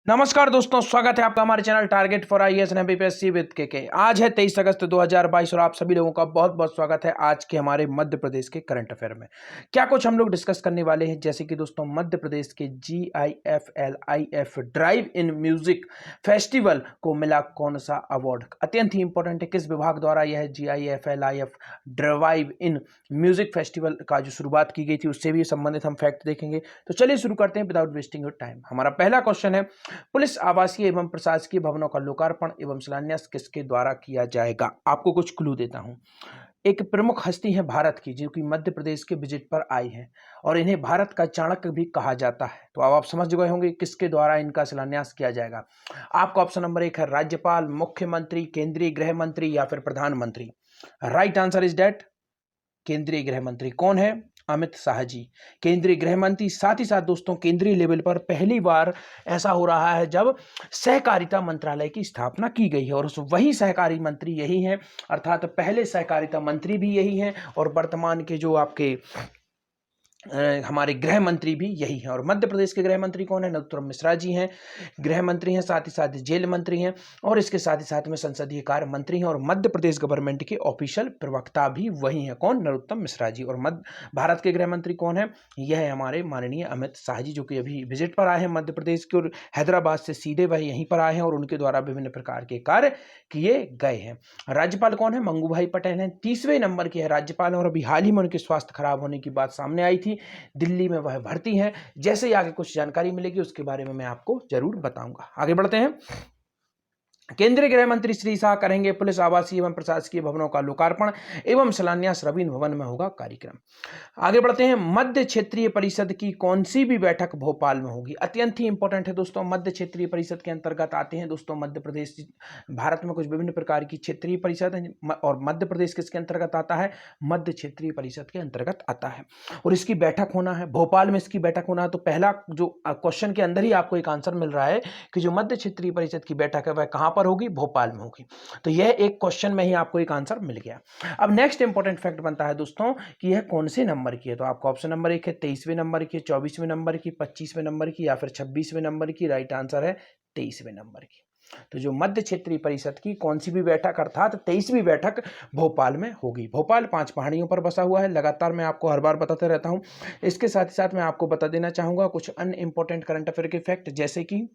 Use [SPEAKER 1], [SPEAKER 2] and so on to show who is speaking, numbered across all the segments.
[SPEAKER 1] नमस्कार दोस्तों, स्वागत है आपका हमारे channel target for IAS and MPSC with के। आज है 23 अगस्त 2022 और आप सभी लोगों का बहुत बहुत स्वागत है आज के हमारे मध्य प्रदेश के करंट अफेयर में। क्या कुछ हम लोग डिस्कस करने वाले हैं, जैसे कि दोस्तों मध्य प्रदेश के GIFLIF drive in music festival को मिला कौन सा अवार्ड। अत्यंत ही इंपॉर्टेंट है, किस विभाग द्वारा यह GIFLIF drive in music festival का जो शुरुआत की गई थी उससे भी संबंधित हम फैक्ट देखेंगे। तो चलिए शुरू करते हैं विदाउट वेस्टिंग योर टाइम। हमारा पहला क्वेश्चन है, पुलिस आवासीय एवं प्रशासकीय भवनों का लोकार्पण एवं शिलान्यास किसके द्वारा किया जाएगा। आपको कुछ क्लू देता हूं। एक प्रमुख हस्ती है भारत की, जो कि मध्य प्रदेश के विजिट पर आई है और इन्हें भारत का चाणक्य भी कहा जाता है। तो अब आप समझ गए होंगे किसके द्वारा इनका शिलान्यास किया जाएगा। आपका ऑप्शन नंबर 1 है राज्यपाल, मुख्यमंत्री, केंद्रीय गृह मंत्री या फिर प्रधानमंत्री। राइट आंसर इज डेट केंद्रीय गृह मंत्री। कौन है? अमित शाह जी, केंद्रीय गृह मंत्री। साथ ही साथ दोस्तों केंद्रीय लेवल पर पहली बार ऐसा हो रहा है जब सहकारिता मंत्रालय की स्थापना की गई है और उस वही सहकारी मंत्री यही हैं, अर्थात पहले सहकारिता मंत्री भी यही हैं और वर्तमान के जो आपके हमारे गृह मंत्री भी यही हैं। और मध्य प्रदेश के गृह मंत्री कौन है? नरोत्तम मिश्रा जी हैं, गृह मंत्री हैं, साथ ही साथ जेल मंत्री हैं और इसके साथ ही साथ में संसदीय कार्य मंत्री हैं और मध्य प्रदेश गवर्नमेंट के ऑफिशियल प्रवक्ता भी वही हैं। कौन? नरोत्तम मिश्रा जी। और भारत के गृह मंत्री कौन है? यह है हमारे माननीय अमित शाह जी, जो कि अभी विजिट पर आए हैं मध्य प्रदेश के और हैदराबाद से सीधे वह यहीं पर आए हैं और उनके द्वारा विभिन्न प्रकार के कार्य किए गए हैं। राज्यपाल कौन है? मंगू भाई पटेल हैं, 30वें नंबर के है राज्यपाल और अभी हाल ही में उनके स्वास्थ्य खराब होने की बात सामने आई थी, दिल्ली में वह भर्ती हैं। जैसे ही आगे कुछ जानकारी मिलेगी उसके बारे में मैं आपको जरूर बताऊंगा। आगे बढ़ते हैं। केंद्रीय गृह मंत्री श्री शाह करेंगे पुलिस आवासीय एवं प्रशासकीय भवनों का लोकार्पण एवं शिलान्यास रवीन भवन में होगा कार्यक्रम। आगे बढ़ते हैं। मध्य क्षेत्रीय परिषद की कौन सी भी बैठक भोपाल में होगी। अत्यंत ही इंपॉर्टेंट है दोस्तों। मध्य क्षेत्रीय परिषद के अंतर्गत आते हैं दोस्तों मध्य प्रदेश। भारत में कुछ विभिन्न प्रकार की क्षेत्रीय परिषद है और मध्य प्रदेश किसके अंतर्गत आता है? मध्य क्षेत्रीय परिषद के अंतर्गत आता है और इसकी बैठक होना है भोपाल में। इसकी बैठक होना है तो पहला जो क्वेश्चन के अंदर ही आपको एक आंसर मिल रहा है कि जो मध्य क्षेत्रीय परिषद की बैठक है वह कहां होगी? भोपाल में होगी। तो यह एक क्वेश्चन में ही आपको एक आंसर मिल गया। अब नेक्स्ट इंपॉर्टेंट फैक्ट बनता है दोस्तों कि यह कौन से नंबर की है। तो आपका ऑप्शन नंबर 1 है 23वें नंबर की, 24वें नंबर की, 25वें नंबर की या फिर 26वें नंबर की। राइट आंसर है 23वें नंबर की। तो जो मध्य क्षेत्रीय परिषद की कौन सी भी बैठक अर्थात 23वीं बैठक भोपाल में होगी। भोपाल 5 पहाड़ियों पर बसा हुआ है। लगातार मैं आपको हर बार बताते रहता हूं। इसके साथ ही साथ मैं आपको बता देना चाहूंगा कुछ अन्य इंपॉर्टेंट करंट अफेयर के फैक्ट, जैसे कि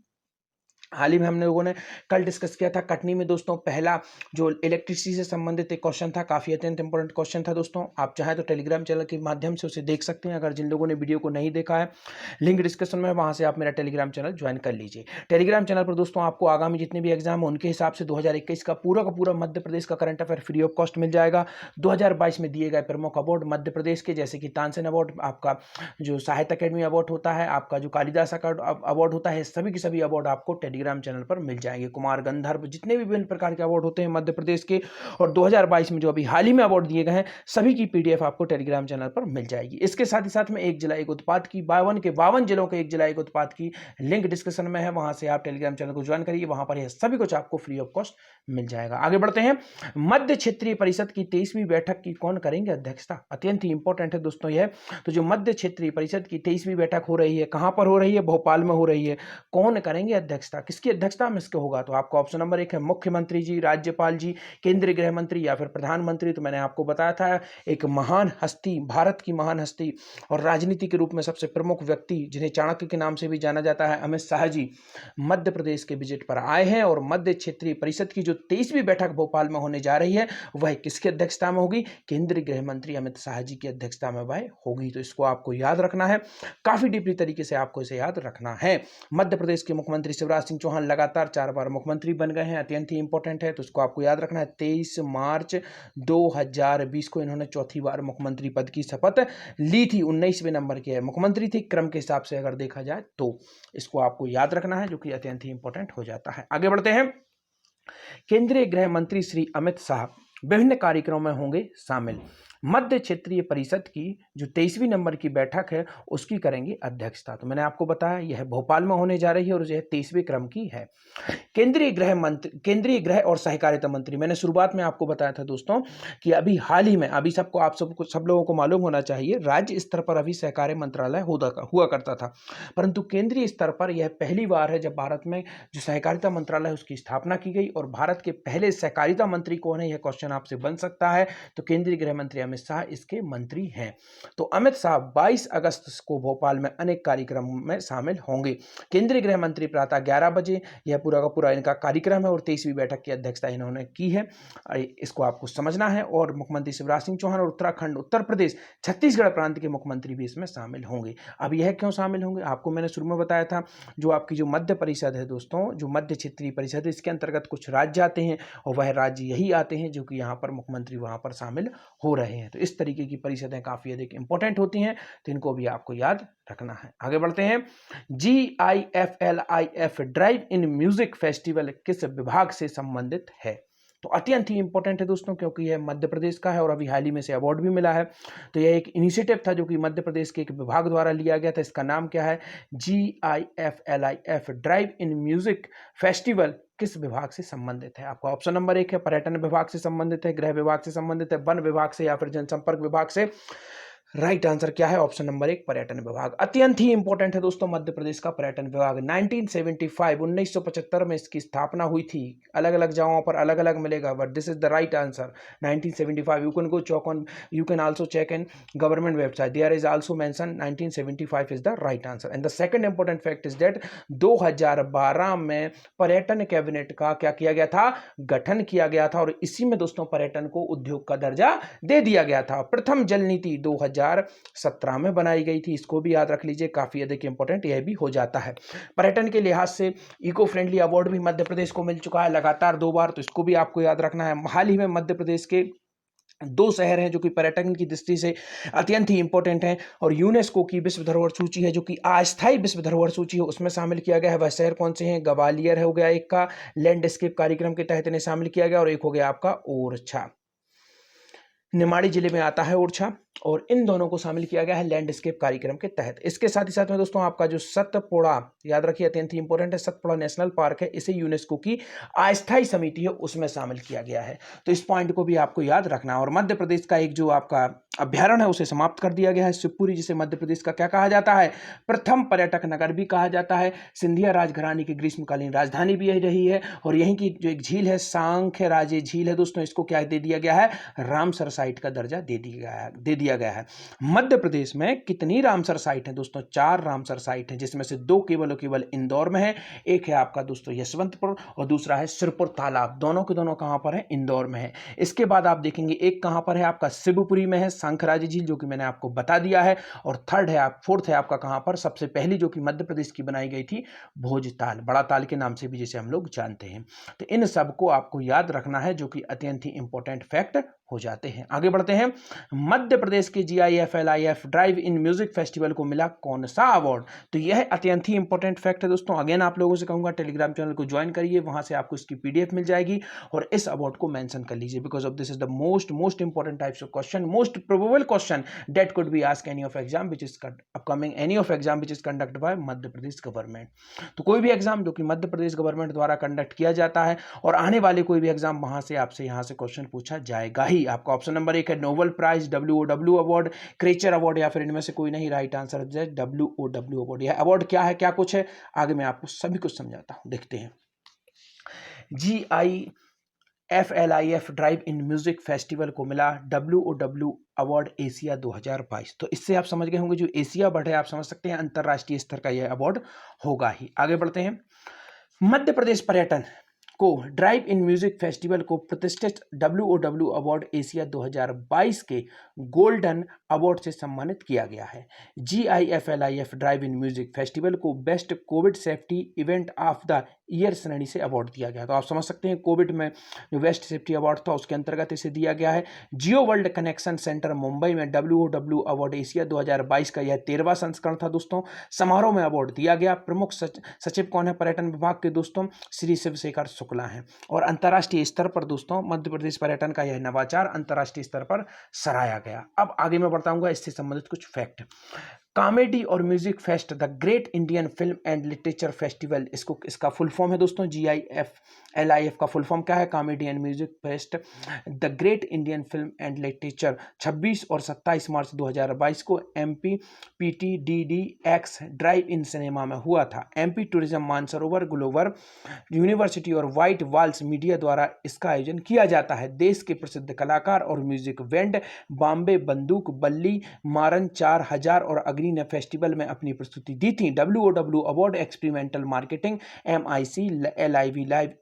[SPEAKER 1] हाल ही में हम लोगों ने कल डिस्कस किया था कटनी में दोस्तों पहला जो इलेक्ट्रिसिटी से संबंधित एक क्वेश्चन था, काफी अत्यंत इंपॉर्टेंट क्वेश्चन था दोस्तों। आप चाहे तो टेलीग्राम चैनल के माध्यम से उसे देख सकते हैं। अगर जिन लोगों ने वीडियो को नहीं देखा है, लिंक डिस्क्रिप्शन में, वहां से आप मेरा टेलीग्राम चैनल ज्वाइन कर लीजिए। टेलीग्राम चैनल पर दोस्तों आपको आगामी जितने भी एग्जाम है उनके हिसाब से 2021 का पूरा मध्य प्रदेश का current affair free of cost मिल जाएगा। 2022 में दिए गए प्रमुख अवार्ड मध्य प्रदेश के, जैसे कि तानसेन अवार्ड, आपका जो साहित्य अकेडमी अवार्ड होता है, आपका जो कालिदास अवार्ड होता है, सभी के सभी अवार्ड आपको टेलीग्राम चैनल पर मिल जाएंगे। कुमार गंधर्व, जितने भी विभिन्न प्रकार के अवार्ड होते हैं मध्य प्रदेश के और 2022 में जो अभी हाल ही में अवार्ड दिए गए हैं, सभी की पीडीएफ आपको टेलीग्राम चैनल पर मिल जाएगी। इसके साथ ही साथ में एक जिला एक उत्पाद की 52 के 52 जिलों के एक जिला एक उत्पाद की लिंक डिस्क्रिप्शन में है, वहां से आप टेलीग्राम चैनल को ज्वाइन करिए। वहां पर यह सभी कुछ आपको फ्री ऑफ कॉस्ट मिल जाएगा। आगे बढ़ते हैं। मध्य क्षेत्रीय परिषद की 23वीं बैठक की कौन करेंगे अध्यक्षता। अत्यंत ही इंपॉर्टेंट है दोस्तों यह। तो जो मध्य क्षेत्रीय परिषद की 23वीं बैठक हो रही है, कहां पर हो रही है? भोपाल में हो रही है। कौन करेंगे अध्यक्षता, किसकी अध्यक्षता में इसके होगा? तो आपका ऑप्शन नंबर 1 है मुख्यमंत्री जी, राज्यपाल जी, केंद्रीय गृह मंत्री या फिर प्रधानमंत्री। तो मैंने आपको बताया था एक महान हस्ती, भारत की महान हस्ती और राजनीति के रूप में सबसे प्रमुख व्यक्ति जिन्हें चाणक्य के नाम से भी जाना जाता है, अमित शाह जी मध्य प्रदेश के विजिट पर आए हैं और मध्य क्षेत्रीय परिषद की जो 23वीं बैठक भोपाल में होने जा रही है वह किसकी अध्यक्षता में होगी? केंद्रीय गृह मंत्री अमित शाह जी की अध्यक्षता में वह होगी। तो इसको आपको याद रखना है, काफी डीपली तरीके से आपको इसे याद रखना है। मध्य प्रदेश के मुख्यमंत्री शिवराज सिंह चौहान लगातार 4 बार मुख्यमंत्री बन गए हैं, अत्यंत ही इंपॉर्टेंट है, तो इसको आपको याद रखना है। 23 मार्च 2020 को इन्होंने चौथी बार मुख्यमंत्री पद की शपथ ली थी। 19वें नंबर के मुख्यमंत्री थे क्रम के हिसाब से अगर देखा जाए तो। इसको आपको याद रखना है, जो कि अत्यंत ही इंपॉर्टेंट हो जाता है। आगे बढ़ते हैं। केंद्रीय गृह मंत्री श्री अमित शाह विभिन्न कार्यक्रमों में होंगे शामिल। मध्य क्षेत्रीय परिषद की जो 23वीं नंबर की बैठक है उसकी करेंगे अध्यक्षता। तो मैंने आपको बताया यह भोपाल में होने जा रही है और यह 23वें क्रम की है। केंद्रीय गृह और सहकारिता मंत्री, मैंने शुरुआत में आपको बताया था दोस्तों कि अभी हाल ही में, अभी सब लोगों को मालूम होना चाहिए, राज्य स्तर पर अभी सहकारिता मंत्रालय हुआ करता था, परंतु केंद्रीय स्तर पर यह पहली बार है जब भारत में जो सहकारिता मंत्रालय है उसकी स्थापना की गई। और भारत के पहले सहकारिता मंत्री कौन है, यह क्वेश्चन आपसे बन सकता है। तो केंद्रीय गृह मंत्री अमित शाह इसके मंत्री हैं। तो अमित शाह 22 अगस्त को भोपाल में अनेक कार्यक्रमों में शामिल होंगे। केंद्रीय गृह मंत्री प्रातः 11 बजे, यह पूरा का पूरा इनका कार्यक्रम है और 23वीं बैठक की अध्यक्षता इन्होंने की है, इसको आपको समझना है। और मुख्यमंत्री शिवराज सिंह चौहान और उत्तराखंड, उत्तर प्रदेश, छत्तीसगढ़ प्रांत के मुख्यमंत्री भी इसमें शामिल होंगे। अब यह क्यों शामिल होंगे, आपको मैंने शुरू में बताया था, जो आपकी जो मध्य परिषद है दोस्तों, जो मध्य क्षेत्रीय परिषद है, इसके अंतर्गत कुछ राज्य आते हैं और वह राज्य यही आते हैं जो कि यहाँ पर मुख्यमंत्री वहाँ पर शामिल हो रहे हैं। तो इस तरीके की परिषदें काफ़ी अधिक इंपॉर्टेंट होती हैं, तो इनको भी आपको याद रखना है। आगे बढ़ते हैं। GIFLIF drive in music festival किस विभाग से संबंधित है? तो अत्यंत ही इंपॉर्टेंट है दोस्तों, क्योंकि यह मध्य प्रदेश का है और अभी हाल ही में से अवार्ड भी मिला है। तो यह एक इनिशिएटिव था जो कि मध्य प्रदेश के एक विभाग द्वारा लिया गया था। इसका नाम क्या है? GIFLIF drive in music festival किस विभाग से संबंधित है? आपका ऑप्शन नंबर 1 है पर्यटन विभाग से संबंधित है, गृह विभाग से संबंधित है, वन विभाग से, या फिर जनसंपर्क विभाग से। राइट आंसर क्या है? ऑप्शन नंबर 1 पर्यटन विभाग। अत्यंत ही इंपॉर्टेंट है दोस्तों मध्य प्रदेश का पर्यटन विभाग। 1975 में इसकी स्थापना हुई थी। अलग अलग जगहों पर अलग अलग मिलेगा, but this is the right answer 1975। You can also check in government website, there is also mention 1975 is the right answer. And the second important fact is that 2012 में पर्यटन कैबिनेट का क्या किया गया था? गठन किया गया था, और इसी में दोस्तों पर्यटन को उद्योग का दर्जा दे दिया गया था। प्रथम जल नीति 2017 में बनाई गई थी, इसको भी याद रख लीजिए, काफी अधिक इंपॉर्टेंट यह भी हो जाता है। पर्यटन के लिहाज से इको फ्रेंडली अवार्ड भी मध्य प्रदेश को मिल चुका है लगातार 2 बार, तो इसको भी आपको याद रखना है। हाल ही में मध्य प्रदेश के 2 शहर हैं जो कि पर्यटन की दृष्टि से अत्यंत ही इंपॉर्टेंट हैं और यूनेस्को की विश्व धरोहर सूची है, जो कि अस्थायी विश्व धरोहर सूची है, उसमें शामिल किया गया है। वह शहर कौन से हैं? ग्वालियर हो गया एक का, लैंडस्केप कार्यक्रम के तहत इन्हें शामिल किया गया, और एक हो गया आपका ओरछा, निमाड़ी जिले में आता है ओरछा, और इन दोनों को शामिल किया गया है लैंडस्केप कार्यक्रम के तहत। इसके साथ ही साथ में दोस्तों आपका जो सतपुड़ा, याद रखिए अत्यंत ही इंपॉर्टेंट है, सतपुड़ा नेशनल पार्क है, इसे यूनेस्को की अस्थायी समिति है उसमें शामिल किया गया है। तो इस पॉइंट को भी आपको याद रखना है। और मध्य प्रदेश का एक जो आपका अभ्यारण्य है उसे समाप्त कर दिया गया है, शिवपुरी, जिसे मध्य प्रदेश का क्या कहा जाता है? प्रथम पर्यटक नगर भी कहा जाता है। सिंधिया राजघराने की ग्रीष्मकालीन राजधानी भी यही रही है, और यहीं की जो एक झील है सांख्य राजे झील है दोस्तों, इसको क्या दे दिया गया है? रामसर साइट का दर्जा दे दिया गया है। मध्य प्रदेश में कितनी रामसर साइट है दोस्तों? 4 रामसर साइट है, जिसमें से 2 केवल इंदौर में है। एक है आपका दोस्तों यशवंतपुर और दूसरा है सिरपुर तालाब। दोनों के दोनों कहां पर है? इंदौर में है। इसके बाद आप देखेंगे एक कहां पर है आपका? शिवपुरी में है सांखराजी झील, जो कि मैंने आपको बता दिया है। और फोर्थ है आपका कहां पर? सबसे पहली जो कि मध्य प्रदेश की बनाई गई थी, भोजताल, बड़ा ताल के नाम से भी जिसे हम लोग जानते हैं। तो इन सबको आपको याद रखना है, जो कि अत्यंत ही इंपॉर्टेंट फैक्ट हो जाते हैं। आगे बढ़ते हैं। मध्य प्रदेश के GIFLIF drive in music festival को मिला कौन सा अवार्ड? तो यह अत्यंत ही इंपॉर्टेंट फैक्ट है दोस्तों। अगेन आप लोगों से कहूंगा टेलीग्राम चैनल को ज्वाइन करिए, वहां से आपको इसकी PDF मिल जाएगी और इस अवार्ड को मेंशन कर लीजिए, because of this is the most important types of question, most probable question that could be asked any of exam which is upcoming, any of exam which is conducted by Madhya Pradesh government. तो कोई भी exam जो कि Madhya Pradesh government द्वारा conduct किया जाता है और आने वाले कोई भी एग्जाम, वहां से आपसे यहां से क्वेश्चन पूछा जाएगा ही। आपका ऑप्शन नंबर 1 है नोबेल प्राइज, WOW अवार्ड, क्रेचर अवार्ड, या फिर इनमें से कोई नहीं। राइट आंसर है WOW अवार्ड। यह अवार्ड क्या है, क्या कुछ है, आगे मैं आपको सभी कुछ समझाता हूं, देखते हैं। GIFLIF drive in music festival को मिला WOW अवार्ड एशिया 2022। तो इससे आप समझ गए होंगे, जो एशिया अवार्ड है आप समझ सकते हैं अंतरराष्ट्रीय स्तर का यह अवार्ड होगा ही। आगे बढ़ते हैं। मध्य प्रदेश पर्यटन को ड्राइव इन म्यूजिक फेस्टिवल को प्रतिष्ठित WOW अवार्ड एशिया 2022 के गोल्डन अवार्ड से सम्मानित किया गया है। GIFLIF drive in music festival को best covid safety event of the year श्रेणी से अवार्ड दिया गया। तो आप समझ सकते हैं कोविड में जो वेस्ट सेफ्टी अवार्ड था उसके अंतर्गत इसे दिया गया है। जियो वर्ल्ड कनेक्शन सेंटर मुंबई में WOW अवार्ड एशिया 2022 का यह 13वां संस्करण था दोस्तों। समारोह में अवार्ड दिया गया। प्रमुख सचिव कौन है पर्यटन विभाग के दोस्तों? श्री शिवशेखर शुक्ला हैं। और अंतर्राष्ट्रीय स्तर पर दोस्तों मध्य प्रदेश पर्यटन का यह नवाचार अंतर्राष्ट्रीय स्तर पर सराहा गया। अब आगे मैं बताऊंगा इससे संबंधित कुछ फैक्ट। कॉमेडी और music fest the great Indian film and literature festival, इसका फुल फॉर्म है दोस्तों GIF का फुल फॉर्म क्या है? Comedy and music fest the great Indian film and literature 26 और 27 मार्च 2022 को MP PTDDX drive in cinema में हुआ था। MP tourism Mansarovar global university और व्हाइट वॉल्स मीडिया द्वारा इसका आयोजन किया जाता है। देश के प्रसिद्ध कलाकार और म्यूजिक बैंड बॉम्बे बंदूक बल्ली मारन 4000 और अग्नि ने फेस्टिवल में अपनी प्रस्तुति दी थी। WOW award experimental marketing MIC LIV live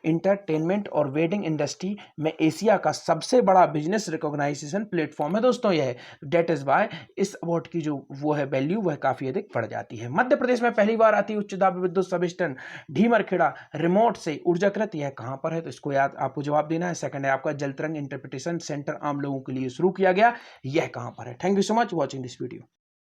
[SPEAKER 1] entertainment और वेडिंग इंडस्ट्री में एशिया का सबसे बड़ा बिजनेस रिकॉग्नाइजेशन प्लेटफॉर्म है दोस्तों यह। डेट इज बाय इस अवार्ड की जो वो है वैल्यू वह काफी अधिक बढ़ जाती है। मध्य प्रदेश में पहली बार आती उच्च दाब विद्युत सब स्टेशन ढीमरखेड़ा रिमोट से ऊर्जाकृत, यह कहां पर है? तो इसको याद आपको जवाब देना है। सेकंड है आपका जलतरंग इंटरप्रिटेशन सेंटर आम लोगों के लिए शुरू किया गया, यह कहां पर है? Thank you so much watching this video.